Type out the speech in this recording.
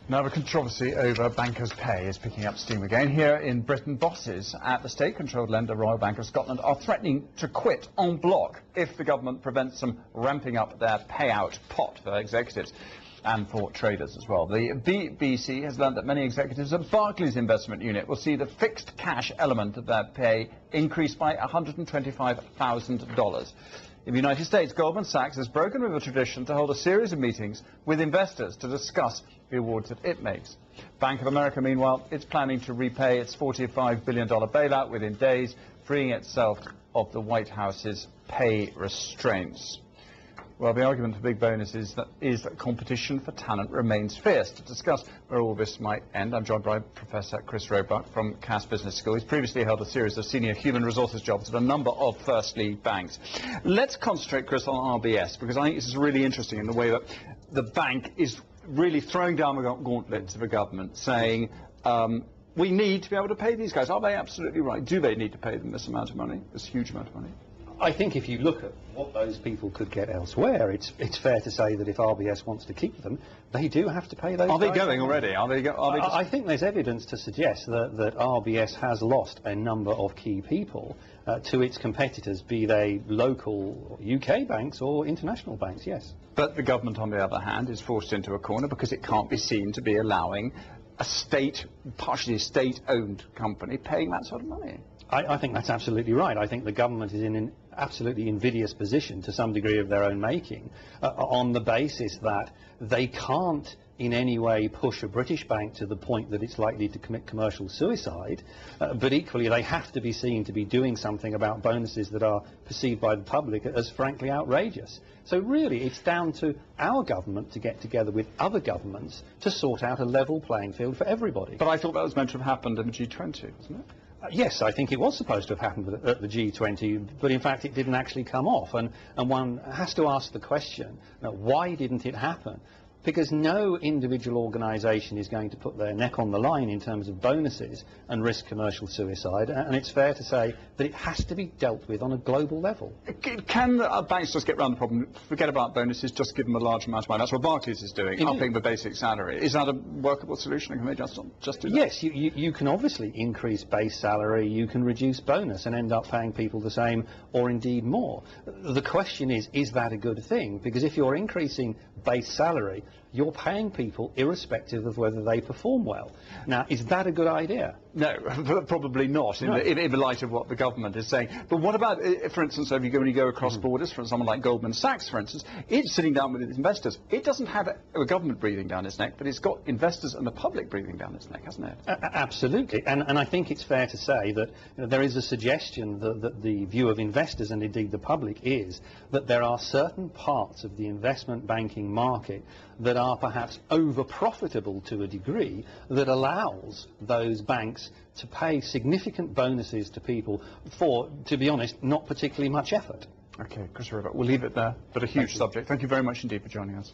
Now the controversy over bankers' pay is picking up steam again. Here in Britain, bosses at the state-controlled lender Royal Bank of Scotland are threatening to quit en bloc if the government prevents them ramping up their payout pot for executives and for traders as well. The BBC has learned that many executives at Barclays investment unit will see the fixed cash element of their pay increase by $125,000. In the United States, Goldman Sachs has broken with a tradition to hold a series of meetings with investors to discuss the awards that it makes. Bank of America, meanwhile, is planning to repay its $45 billion bailout within days, freeing itself of the White House's pay restraints. Well, the argument for big bonuses is that competition for talent remains fierce. To discuss where all this might end, I'm joined by Professor Chris Roebuck from Cass Business School. He's previously held a series of senior human resources jobs at a number of First League banks. Let's concentrate, Chris, on RBS, because I think this is really interesting in the way that the bank is really throwing down the gauntlet to the government, saying, we need to be able to pay these guys. Are they absolutely right? Do they need to pay them this amount of money, this huge amount of money? I think if you look at what those people could get elsewhere, it's fair to say that if RBS wants to keep them, they do have to pay those. Are they going already? I think there's evidence to suggest that RBS has lost a number of key people to its competitors, be they local UK banks or international banks, yes. But the government, on the other hand, is forced into a corner because it can't be seen to be allowing a partially state-owned company paying that sort of money. I think that's absolutely right. I think the government is in an absolutely invidious position to some degree of their own making on the basis that they can't in any way push a British bank to the point that it's likely to commit commercial suicide, but equally they have to be seen to be doing something about bonuses that are perceived by the public as frankly outrageous. So really it's down to our government to get together with other governments to sort out a level playing field for everybody. But I thought that was meant to have happened in the G20, wasn't it? Yes, I think it was supposed to have happened at the G20, but in fact it didn't actually come off. And one has to ask the question, why didn't it happen? Because no individual organisation is going to put their neck on the line in terms of bonuses and risk commercial suicide, and it's fair to say that it has to be dealt with on a global level. Can banks just get around the problem, forget about bonuses, just give them a large amount of money? That's what Barclays is doing, upping the basic salary. Is that a workable solution? Can they just do that? Yes, you can obviously increase base salary, you can reduce bonus and end up paying people the same or indeed more. The question is that a good thing? Because if you're increasing base salary, you're paying people irrespective of whether they perform well. Now, is that a good idea? No, probably not, in the light of what the government is saying. But what about, for instance, when you go across borders, for someone like Goldman Sachs, for instance, it's sitting down with its investors. It doesn't have a government breathing down its neck, but it's got investors and the public breathing down its neck, hasn't it? Absolutely. And I think it's fair to say that there is a suggestion that the view of investors and indeed the public is that there are certain parts of the investment banking market that are perhaps over-profitable to a degree that allows those banks to pay significant bonuses to people for, to be honest, not particularly much effort. Okay, Chris Roebuck, we'll leave it there, but a huge subject. Thank you very much indeed for joining us.